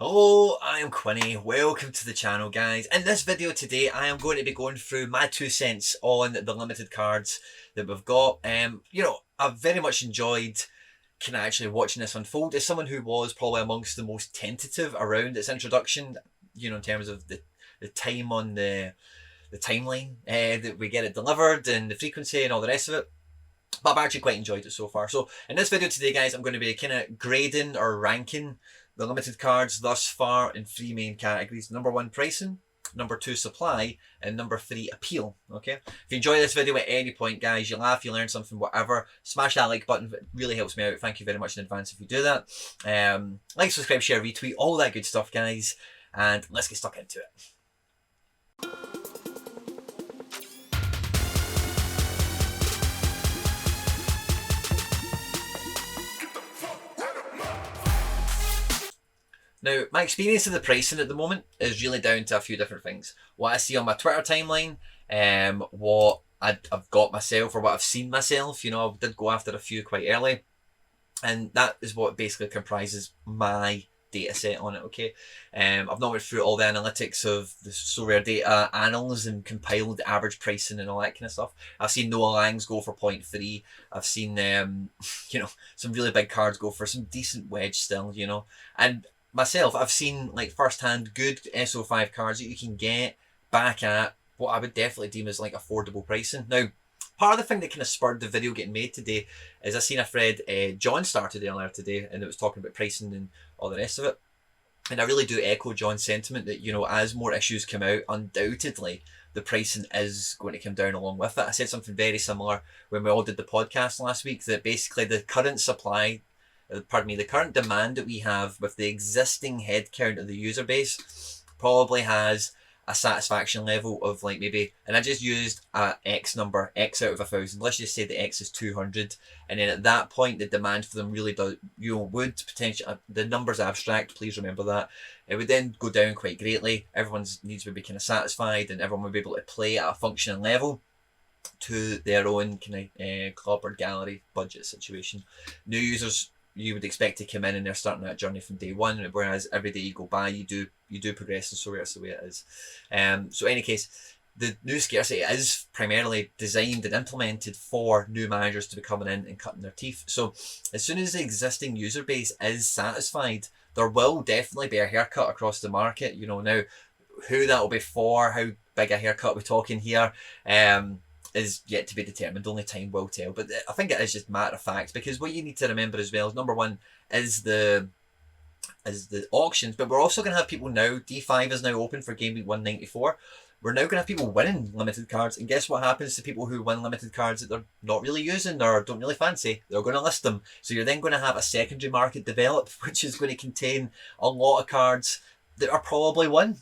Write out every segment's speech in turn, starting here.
Hello, I am Quinny. Welcome to the channel, guys. In this video today, I am going to be going through my 2 cents on the limited cards that we've got. I've very much enjoyed kind of actually watching this unfold. As someone who was probably amongst the most tentative around its introduction, in terms of the time on the timeline that we get it delivered and the frequency and all the rest of it. But I've actually quite enjoyed it so far. So in this video today, guys, I'm going to be kind of grading or ranking the limited cards thus far in 3 main categories. Number 1, pricing. Number 2, supply. And number 3, appeal. Okay. If you enjoy this video at any point, guys, you laugh, you learn something, whatever, smash that like button. It really helps me out. Thank you very much in advance if you do that. Like, subscribe, share, retweet, all that good stuff, guys. And let's get stuck into it. Now, my experience of the pricing at the moment is really down to a few different things. What I see on my Twitter timeline, what I've got myself or what I've seen myself. I did go after a few quite early. And that is what basically comprises my data set on it, okay? I've not went through all the analytics of the SoRare Data annals and compiled the average pricing and all that kind of stuff. I've seen Noah Lang's go for 0.3. I've seen, some really big cards go for some decent wedge still, And myself, I've seen like first-hand good SO5 cards that you can get back at what I would definitely deem as like affordable pricing. Now, part of the thing that kind of spurred the video getting made today is I seen a thread John started earlier today, and it was talking about pricing and all the rest of it. And I really do echo John's sentiment that, as more issues come out, undoubtedly the pricing is going to come down along with it. I said something very similar when we all did the podcast last week, that basically the current the current demand that we have with the existing headcount of the user base probably has a satisfaction level of like maybe, and I just used a X number, X out of 1,000. Let's just say the X is 200. And then at that point, the demand for them really does, would potentially, the number's abstract, please remember that. It would then go down quite greatly. Everyone's needs would be kind of satisfied and everyone would be able to play at a functioning level to their own kind of club or gallery budget situation. New users, you would expect to come in and they're starting that journey from day one, whereas every day you go by, you do progress, and so that's the way it is. So in any case, the new scarcity is primarily designed and implemented for new managers to be coming in and cutting their teeth. So as soon as the existing user base is satisfied, there will definitely be a haircut across the market. Now who that will be for, how big a haircut we're talking here, is yet to be determined. Only time will tell. But I think it is just matter of fact, because what you need to remember as well is number 1 is the auctions, but we're also going to have people now. D5 is now open for Game Week 194. We're now going to have people winning limited cards, and guess what happens to people who win limited cards that they're not really using or don't really fancy? They're going to list them. So you're then going to have a secondary market develop, which is going to contain a lot of cards that are probably won,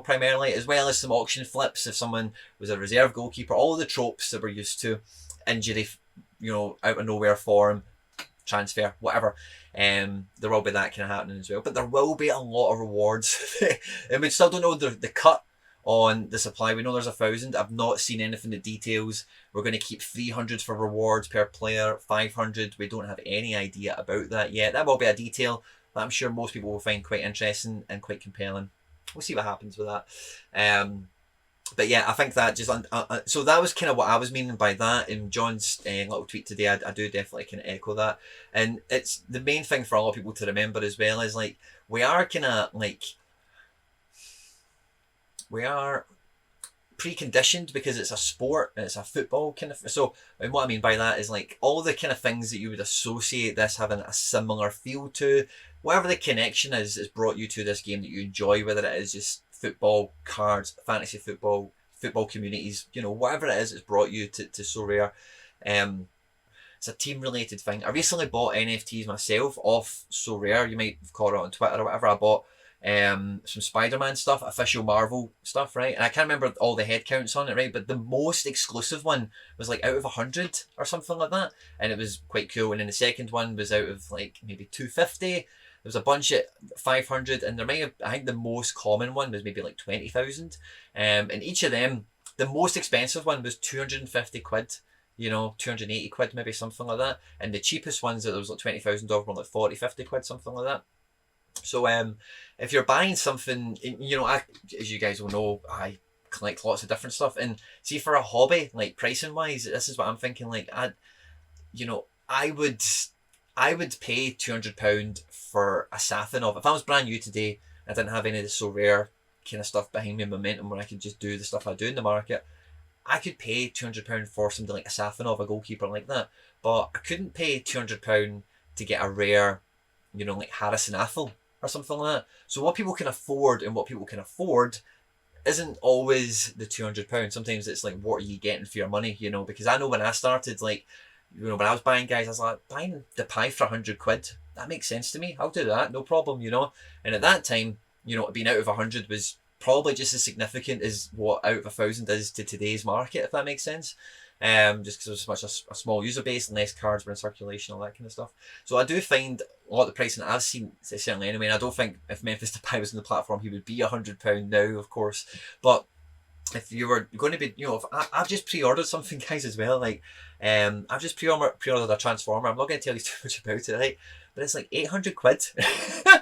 primarily, as well as some auction flips if someone was a reserve goalkeeper, all the tropes that we're used to, injury, out of nowhere form, transfer, whatever. There will be that kind of happening as well, but there will be a lot of rewards. And we still don't know the cut on the supply. We know there's 1,000. I've not seen anything that details. We're going to keep 300 for rewards per player, 500. We don't have any idea about that yet. That will be a detail that I'm sure most people will find quite interesting and quite compelling. We'll see what happens with that. But yeah, I think that just so that was kind of what I was meaning by that. In John's little tweet today, I do definitely kind of echo that. And it's the main thing for a lot of people to remember as well is like we are preconditioned because it's a sport and it's a football kind of. So, and what I mean by that is like all the kind of things that you would associate this having a similar feel to, whatever the connection is brought you to this game that you enjoy, whether it is just football, cards, fantasy football communities, whatever it is, it's brought you to SoRare. It's a team related thing. I recently bought NFTs myself off SoRare. You might have caught it on Twitter or whatever. I bought some Spider-Man stuff, official Marvel stuff, right? And I can't remember all the head counts on it, right? But the most exclusive one was like out of 100 or something like that. And it was quite cool. And then the second one was out of like maybe 250. There was a bunch at 500, and there might have, I think the most common one was maybe like 20,000. And each of them, the most expensive one was 250 quid. 280 quid, maybe something like that. And the cheapest ones that there was like 20,000 of were like 40, 50 quid, something like that. So if you're buying something, you know, as you guys will know, I collect lots of different stuff, and see for a hobby, like pricing wise, this is what I'm thinking. Like you know, I would pay £200 for a Sathanov if I was brand new today. I didn't have any of the SoRare kind of stuff behind me, momentum, where I could just do the stuff I do in the market. I could pay £200 for something like a Sathanov, a goalkeeper like that, but I couldn't pay £200 to get a rare, you know, like Harrison Athel or something like that. So what people can afford and what people can afford isn't always the £200. Sometimes it's like, what are you getting for your money, you know? Because I know when I started, like, you know, when I was buying guys, I was like, buying the pie for £100, that makes sense to me. I'll do that, no problem, you know? And at that time, you know, being out of 100 was probably just as significant as what out of 1,000 is to today's market, if that makes sense. Just because it was such a small user base and less cards were in circulation, all that kind of stuff. So I do find a lot of the pricing I've seen, certainly anyway, and I don't think if Memphis Depay was on the platform, he would be £100 now, of course. But if you were going to be, you know, I've just pre-ordered something, guys, as well. Like, I've just pre-ordered a Transformer. I'm not going to tell you too much about it, right? But it's like £800.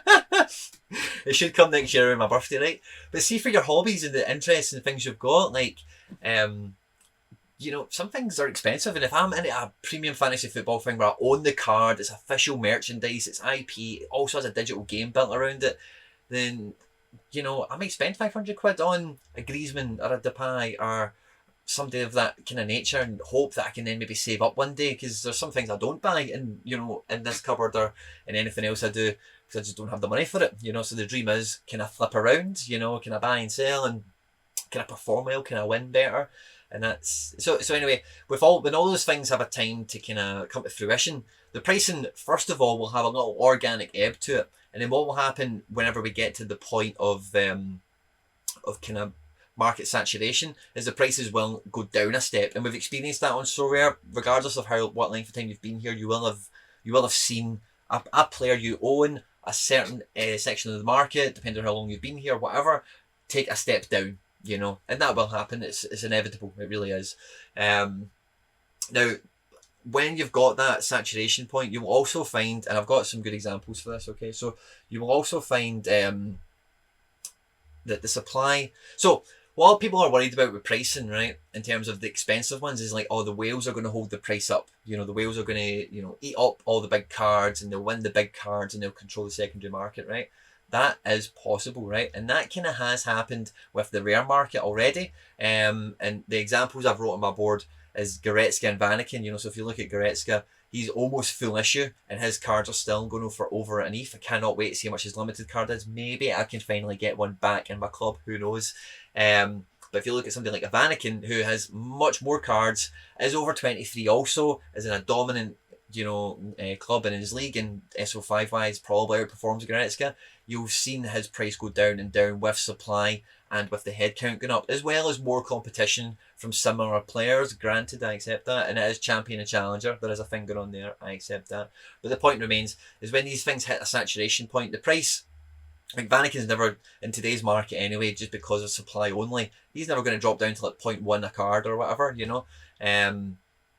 It should come next year around my birthday, right? But see, for your hobbies and the interests and things you've got, like, you know, some things are expensive. And if I'm into a premium fantasy football thing where I own the card, it's official merchandise, it's IP, it also has a digital game built around it, then, you know, I might spend £500 on a Griezmann or a Depay or something of that kind of nature, and hope that I can then maybe save up one day, because there's some things I don't buy in, you know, in this cupboard or in anything else I do, because I just don't have the money for it, you know. So the dream is, can I flip around, you know, can I buy and sell, and can I perform well, can I win better? And that's so anyway, when all those things have a time to kind of come to fruition, the pricing first of all will have a little organic ebb to it. And then what will happen whenever we get to the point of kind of market saturation is the prices will go down a step. And we've experienced that on SoRare. Regardless of what length of time you've been here, you will have seen a player you own, a certain section of the market, depending on how long you've been here, whatever, take a step down, you know, and that will happen. It's inevitable. It really is. Now, when you've got that saturation point, you will also find, and I've got some good examples for this, okay, so you will also find that the supply, so what people are worried about with pricing, right, in terms of the expensive ones, is like, oh, the whales are going to hold the price up, you know, the whales are going to, you know, eat up all the big cards, and they'll win the big cards, and they'll control the secondary market, right? That is possible, right? And that kind of has happened with the rare market already. And the examples I've wrote on my board is Goretzka and Vanaken. You know, so if you look at Goretzka, he's almost full issue, and his cards are still going for over an ETH. I cannot wait to see how much his limited card is. Maybe I can finally get one back in my club. Who knows? But if you look at somebody like a Vanaken, who has much more cards, is over 23 also, is in a dominant, you know, club in his league, and SO5 wise probably outperforms Goretzka. You've seen his price go down and down with supply and with the headcount going up, as well as more competition from similar players. Granted, I accept that, and it is champion and challenger. There is a thing going on there. I accept that. But the point remains, is when these things hit a saturation point, the price, like Vanaken's never, in today's market anyway, just because of supply only, he's never going to drop down to like 0.1 a card or whatever, you know.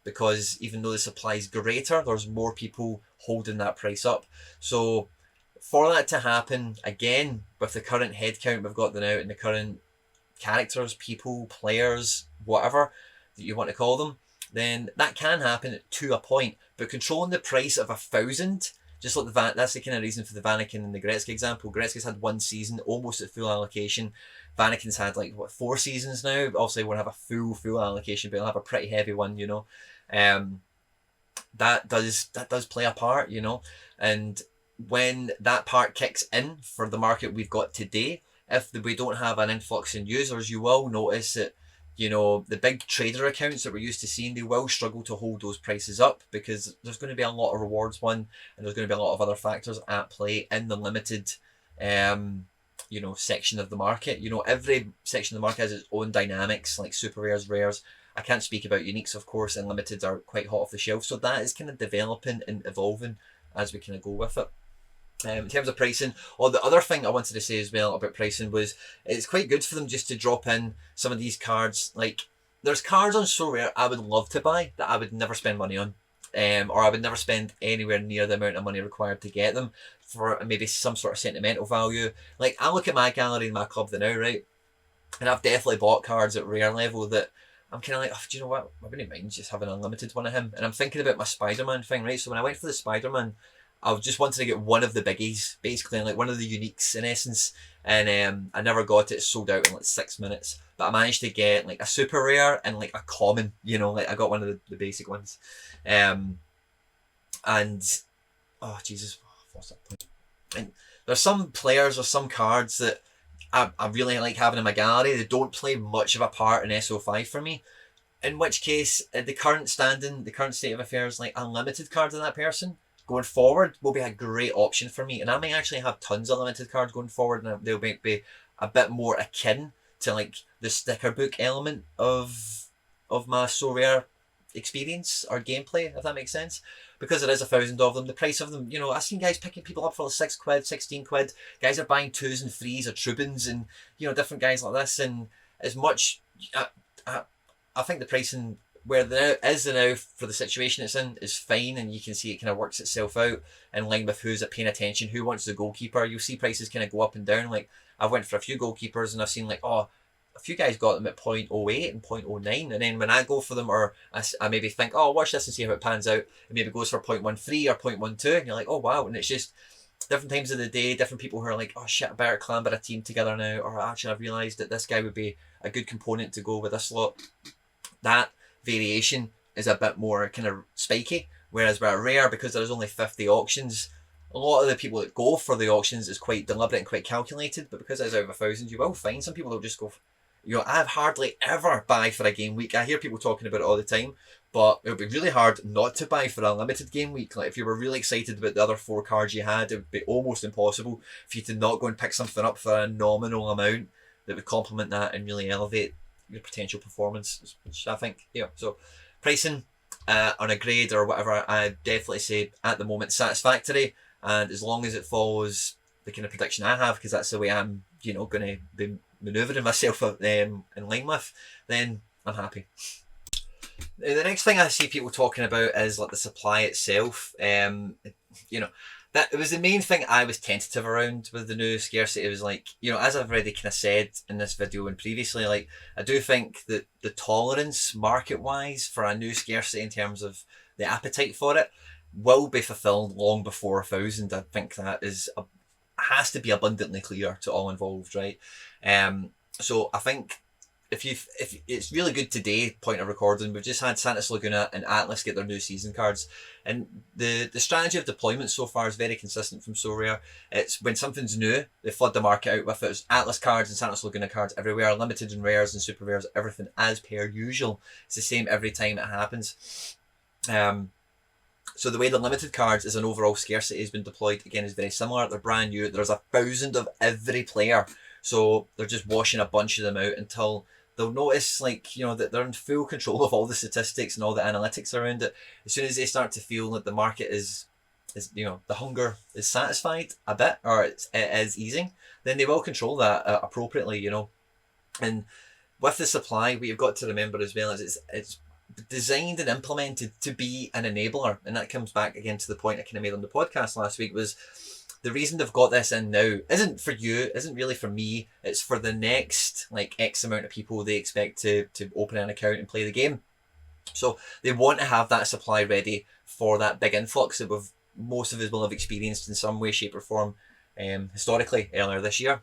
Because even though the supply is greater, there's more people holding that price up. So for that to happen, again, with the current headcount we've got now, and the current characters, people, players, whatever that you want to call them, then that can happen to a point. But controlling the price of 1,000, just like that's the kind of reason for the Vanaken and the Goretzka example. Goretzka's had one season almost at full allocation. Vanaken's had like 4 seasons now. Obviously, won't have a full allocation, but he'll have a pretty heavy one, you know. That does play a part, you know. And when that part kicks in for the market we've got today, if we don't have an influx in users, you will notice that, you know, the big trader accounts that we're used to seeing, they will struggle to hold those prices up, because there's going to be a lot of rewards won, and there's going to be a lot of other factors at play in the limited you know, section of the market. You know, every section of the market has its own dynamics, like super rares, rares. I can't speak about uniques, of course, and limiteds are quite hot off the shelf. So that is kind of developing and evolving as we kind of go with it. In terms of pricing, the other thing I wanted to say as well about pricing was, it's quite good for them just to drop in some of these cards. Like, there's cards on SoRare I would love to buy that I would never spend money on. or I would never spend anywhere near the amount of money required to get them for maybe some sort of sentimental value. Like, I look at my gallery in my club now, right? And I've definitely bought cards at rare level that I'm kind of like, oh, do you know what? I wouldn't mind just having an unlimited one of him. And I'm thinking about my Spider-Man thing, right? So when I went for the Spider-Man, I was just wanting to get one of the biggies, basically, like one of the uniques in essence. And I never got it. It sold out in like 6 minutes. But I managed to get like a super rare and like a common, you know, like I got one of the basic ones. And, oh, Jesus, what's that point? And there's some players or some cards that I really like having in my gallery. They don't play much of a part in SO5 for me. In which case, the current state of affairs, like unlimited cards of that person going forward will be a great option for me. And I may actually have tons of limited cards going forward, and they'll be a bit more akin to like the sticker book element of my SoRare experience or gameplay, if that makes sense. Because there is 1,000 of them, the price of them, you know, I've seen guys picking people up for like £6, 16 quid. Guys are buying 2s and 3s or Trubins and, you know, different guys like this. And as much, I think the pricing where there is now for the situation it's in is fine, and you can see it kind of works itself out in line with who's paying attention, who wants the goalkeeper. You'll see prices kind of go up and down. Like, I've went for a few goalkeepers and I've seen like, oh, a few guys got them at 0.08 and 0.09, and then when I go for them, or I maybe think, oh, watch this and see how it pans out, it maybe goes for 0.13 or 0.12, and you're like, oh wow. And it's just different times of the day, different people who are like, oh shit, I better clamber a team together now, or actually I've realised that this guy would be a good component to go with this lot. That variation is a bit more kind of spiky, whereas with a rare, because there's only 50 auctions, a lot of the people that go for the auctions is quite deliberate and quite calculated, but because it's over 1,000, you will find some people that will just go, you know, I've hardly ever buy for a game week. I hear people talking about it all the time, but it would be really hard not to buy for a limited game week. Like, if you were really excited about the other 4 cards you had, it would be almost impossible for you to not go and pick something up for a nominal amount that would complement that and really elevate your potential performance, which I think, yeah. So pricing on a grade or whatever, I definitely say at the moment satisfactory, and as long as it follows the kind of prediction I have, because that's the way I'm, you know, going to be manoeuvring myself in line with, then I'm happy. The next thing I see people talking about is like the supply itself. You know, that it was the main thing I was tentative around with the new scarcity. It was like, you know, as I've already kind of said in this video and previously, like, I do think that the tolerance market wise for a new scarcity in terms of the appetite for it will be fulfilled long before 1,000. I think that has to be abundantly clear to all involved, right? So I think if it's really good today, point of recording, we've just had Santos Laguna and Atlas get their new season cards, and the strategy of deployment so far is very consistent from SoRare. It's when something's new, they flood the market out with it. It's Atlas cards and Santos Laguna cards everywhere, limited and rares and super rares, everything as per usual. It's the same every time it happens. So the way the limited cards as an overall scarcity has been deployed, again, is very similar. They're brand new. There's 1,000 of every player. So they're just washing a bunch of them out until they'll notice, like, you know, that they're in full control of all the statistics and all the analytics around it. As soon as they start to feel that the market is you know, the hunger is satisfied a bit, or it is easing, then they will control that appropriately, you know. And with the supply, what you've got to remember as well is it's designed and implemented to be an enabler, and that comes back again to the point I kind of made on the podcast last week, was the reason they've got this in now isn't for you, isn't really for me, it's for the next like X amount of people they expect to open an account and play the game. So they want to have that supply ready for that big influx that most of us will have experienced in some way, shape or form historically earlier this year.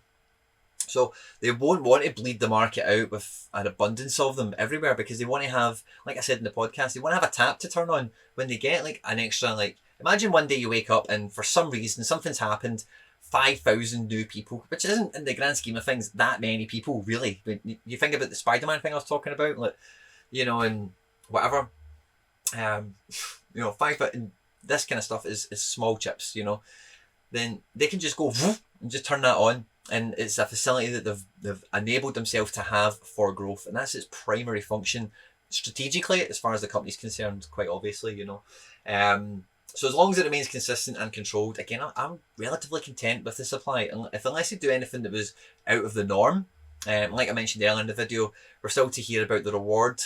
So they won't want to bleed the market out with an abundance of them everywhere, because they want to have, like I said in the podcast, they want to have a tap to turn on when they get like an extra, like, imagine one day you wake up and for some reason something's happened, 5,000 new people, which isn't in the grand scheme of things that many people really. When you think about the Spider-Man thing I was talking about, like, you know, and whatever, you know, and this kind of stuff is small chips, you know, then they can just go and just turn that on. And it's a facility that they've enabled themselves to have for growth, and that's its primary function strategically, as far as the company's concerned, quite obviously, you know. So as long as it remains consistent and controlled, again, I'm relatively content with the supply. Unless they do anything that was out of the norm, like I mentioned earlier in the video, we're still to hear about the reward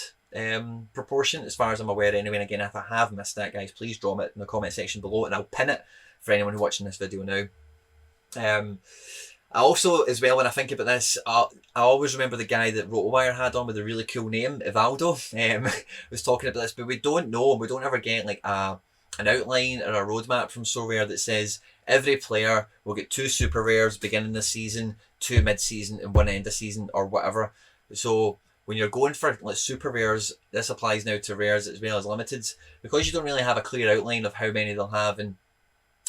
proportion, as far as I'm aware anyway. And again, if I have missed that, guys, please drop it in the comment section below, and I'll pin it for anyone who's watching this video now. I also, as well, when I think about this, I always remember the guy that RotoWire had on with a really cool name, Evaldo, was talking about this, but we don't know, we don't ever get like an outline or a roadmap from SoRare that says every player will get 2 super rares beginning this season, 2 mid-season, and 1 end of season, or whatever. So when you're going for like super rares, this applies now to rares as well as limiteds, because you don't really have a clear outline of how many they'll have, and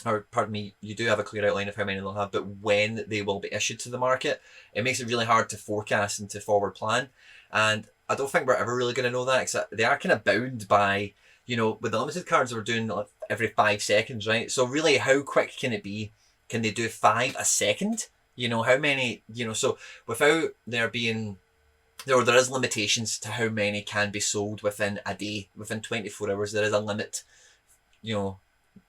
or pardon me, you do have a clear outline of how many they'll have, but when they will be issued to the market, it makes it really hard to forecast and to forward plan. And I don't think we're ever really going to know that, because they are kind of bound by, you know, with the limited cards we're doing like every 5 seconds, right? So really, how quick can it be? Can they do 5 a second? You know, how many, you know, so without there being, there is limitations to how many can be sold within a day, within 24 hours. There is a limit, you know,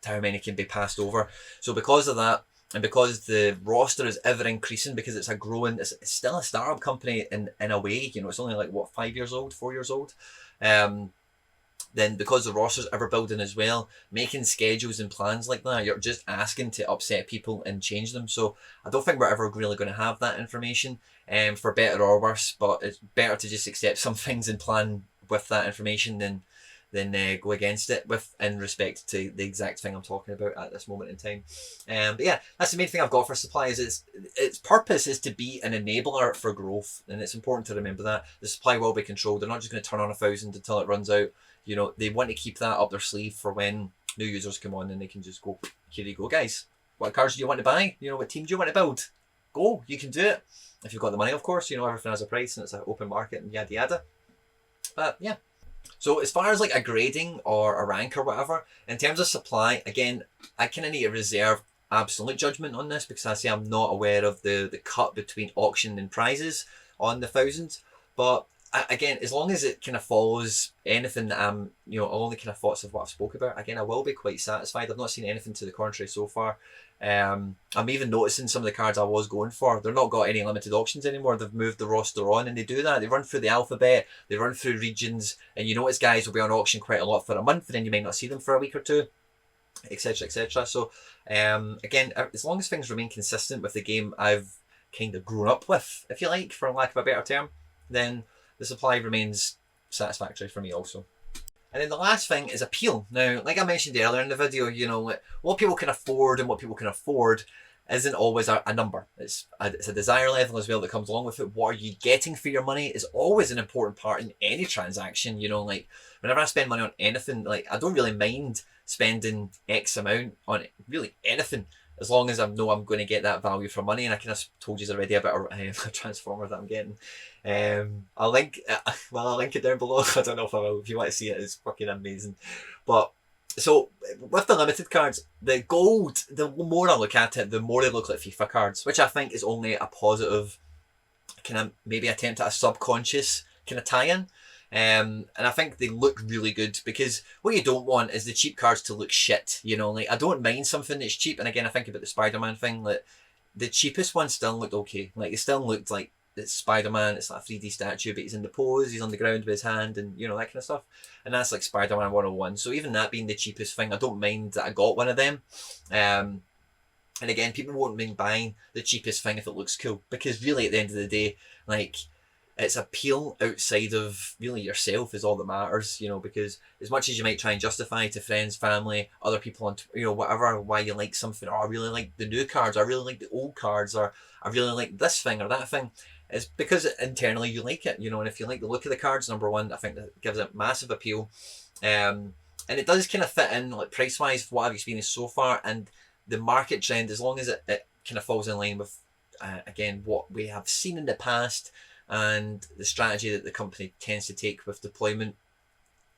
to how many can be passed over. So because of that, and because the roster is ever increasing, because it's a growing, it's still a startup company in a way, you know, it's only like what, 5 years old, 4 years old. Then because the roster's ever building as well, making schedules and plans like that, you're just asking to upset people and change them. So I don't think we're ever really going to have that information, for better or worse, but it's better to just accept some things and plan with that information than go against it with in respect to the exact thing I'm talking about at this moment in time. But yeah, that's the main thing I've got for supply. Is its purpose is to be an enabler for growth, and it's important to remember that the supply will be controlled. They're not just going to turn on 1,000 until it runs out. You know, they want to keep that up their sleeve for when new users come on, and they can just go, here you go, guys. What cards do you want to buy? You know, what team do you want to build? Go, you can do it if you've got the money, of course. You know, everything has a price, and it's an open market, and yada yada. But yeah. So as far as like a grading or a rank or whatever, in terms of supply, again, I kind of need to reserve absolute judgment on this, because I say I'm not aware of the cut between auction and prizes on the thousands. But again, as long as it kind of follows anything that I'm, you know, all the kind of thoughts of what I've spoke about, again, I will be quite satisfied. I've not seen anything to the contrary so far. I'm even noticing some of the cards I was going for, they're not got any limited auctions anymore. They've moved the roster on, and they do that. They run through the alphabet, they run through regions, and you notice guys will be on auction quite a lot for a month, and then you might not see them for a week or two, etc, etc. So again, as long as things remain consistent with the game I've kind of grown up with, if you like, for lack of a better term, then the supply remains satisfactory for me also. And then the last thing is appeal. Now, like I mentioned earlier in the video, you know, what people can afford and what people can afford isn't always a number. It's a desire level as well that comes along with it. What are you getting for your money is always an important part in any transaction. You know, like whenever I spend money on anything, like I don't really mind spending X amount on really anything, as long as I know I'm going to get that value for money. And I kind of told you already about a transformer that I'm getting. I'll link it down below. I don't know if I will. If you want to see it, it's fucking amazing. But so with the limited cards, the gold, the more I look at it, the more they look like FIFA cards, which I think is only a positive kind of maybe attempt at a subconscious kind of tie-in. And I think they look really good, because what you don't want is the cheap cards to look shit, you know. Like I don't mind something that's cheap, and again I think about the Spider-Man thing, like the cheapest one still looked okay. Like it still looked like it's Spider-Man, it's like a 3D statue, but he's in the pose, he's on the ground with his hand, and you know, that kind of stuff. And that's like Spider-Man 101. So even that being the cheapest thing, I don't mind that I got one of them. And again, people won't mind buying the cheapest thing if it looks cool, because really at the end of the day, like its appeal outside of really yourself is all that matters, you know, because as much as you might try and justify to friends, family, other people on, you know, whatever, why you like something, or I really like the new cards, or I really like the old cards, or I really like this thing or that thing, it's because internally you like it, you know. And if you like the look of the cards, number one, I think that gives it massive appeal. And it does kind of fit in, like price-wise, what I've experienced so far, and the market trend, as long as it kind of falls in line with, again, what we have seen in the past, and the strategy that the company tends to take with deployment,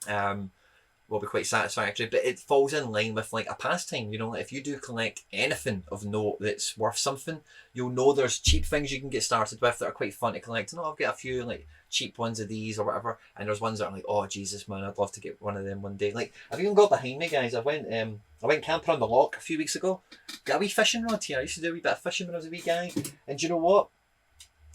will be quite satisfactory. But it falls in line with like a pastime, you know. Like if you do collect anything of note that's worth something, you'll know there's cheap things you can get started with that are quite fun to collect. And I've got a few like cheap ones of these or whatever, and there's ones that are like, oh Jesus man, I'd love to get one of them one day. Like I've even got behind me, guys, I went camping on the loch a few weeks ago, got a wee fishing rod here. I used to do a wee bit of fishing when I was a wee guy, and do you know what,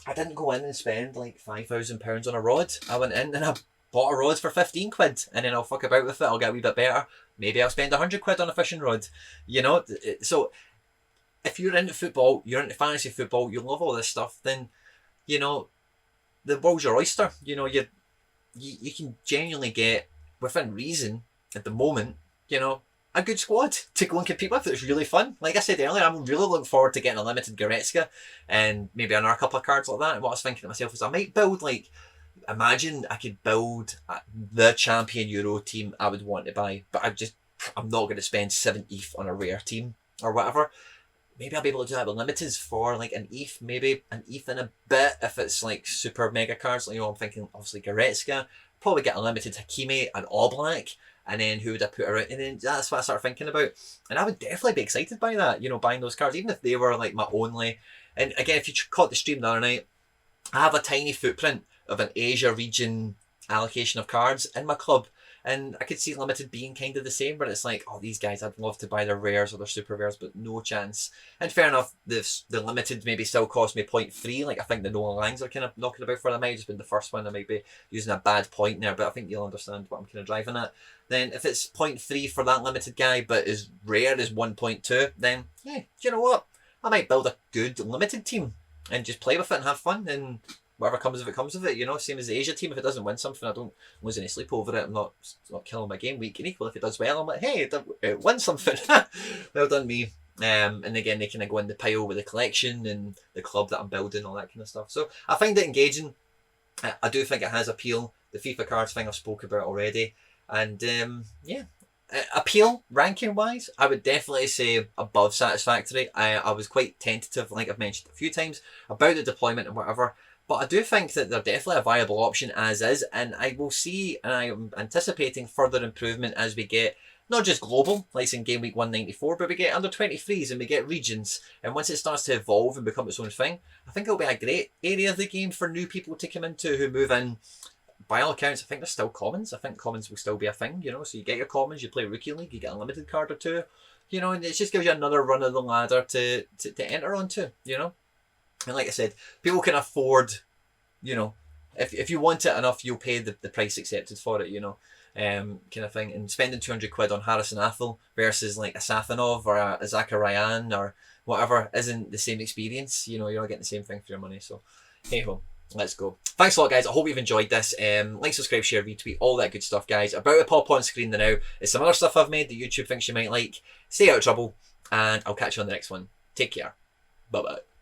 I didn't go in and spend like £5,000 on a rod. I went in and I bought a rod for 15 quid and then I'll fuck about with it, I'll get a wee bit better. Maybe I'll spend 100 quid on a fishing rod. You know, so if you're into football, you're into fantasy football, you love all this stuff, then, you know, the world's your oyster. You know, you can genuinely get, within reason, at the moment, you know, a good squad to go and compete with. It's really fun. Like I said earlier, I'm really looking forward to getting a limited Goretzka and maybe another couple of cards like that. And what I was thinking to myself is I might build, like, imagine I could build the champion Euro team I would want to buy, but I'm not going to spend 7 ETH on a rare team or whatever. Maybe I'll be able to do that with limiteds for like an ETH, maybe an ETH in a bit if it's like super mega cards. Like, you know, I'm thinking obviously Goretzka, probably get a limited Hakimi and Oblak, and then who would I put around? And then that's what I started thinking about. And I would definitely be excited by that, you know, buying those cards, even if they were like my only. And again, if you caught the stream the other night, I have a tiny footprint of an Asia region allocation of cards in my club. And I could see limited being kind of the same, but it's like, oh, these guys, I'd love to buy their rares or their super rares, but no chance. And fair enough, the limited maybe still cost me 0.3. Like, I think the Noah Langs are kind of knocking about for them. I might have just been the first one. I might be using a bad point there, but I think you'll understand what I'm kind of driving at. Then if it's 0.3 for that limited guy, but as rare as 1.2, then, yeah, you know what? I might build a good limited team and just play with it and have fun, and whatever comes of it comes of it, you know. Same as the Asia team. If it doesn't win something, I don't lose any sleep over it. I'm not killing my game week. And equally, if it does well, I'm like, hey, it won something. Well done me. And again, they kind of go in the pile with the collection and the club that I'm building, all that kind of stuff. So I find it engaging. I do think it has appeal. The FIFA cards thing I've spoke about already. And yeah, appeal ranking wise, I would definitely say above satisfactory. I was quite tentative, like I've mentioned a few times, about the deployment and whatever. But I do think that they're definitely a viable option as is, and I will see, and I am anticipating further improvement as we get not just global, like in game week 194, but we get under 23s and we get regions. And once it starts to evolve and become its own thing, I think it'll be a great area of the game for new people to come into who move in. By all accounts, I think there's still commons. I think commons will still be a thing, you know. So you get your commons, you play Rookie League, you get a limited card or two, you know, and it just gives you another run of the ladder to enter onto, you know. And like I said, people can afford, you know, if you want it enough, you'll pay the price accepted for it, you know, kind of thing. And spending 200 quid on Harrison Athel versus like a Safanov or a Zakarayan or whatever isn't the same experience, you know, you're not getting the same thing for your money. So, hey ho, let's go. Thanks a lot, guys. I hope you've enjoyed this. Like, subscribe, share, retweet, all that good stuff, guys. About to pop on screen now is some other stuff I've made that YouTube thinks you might like. Stay out of trouble, and I'll catch you on the next one. Take care. Bye-bye.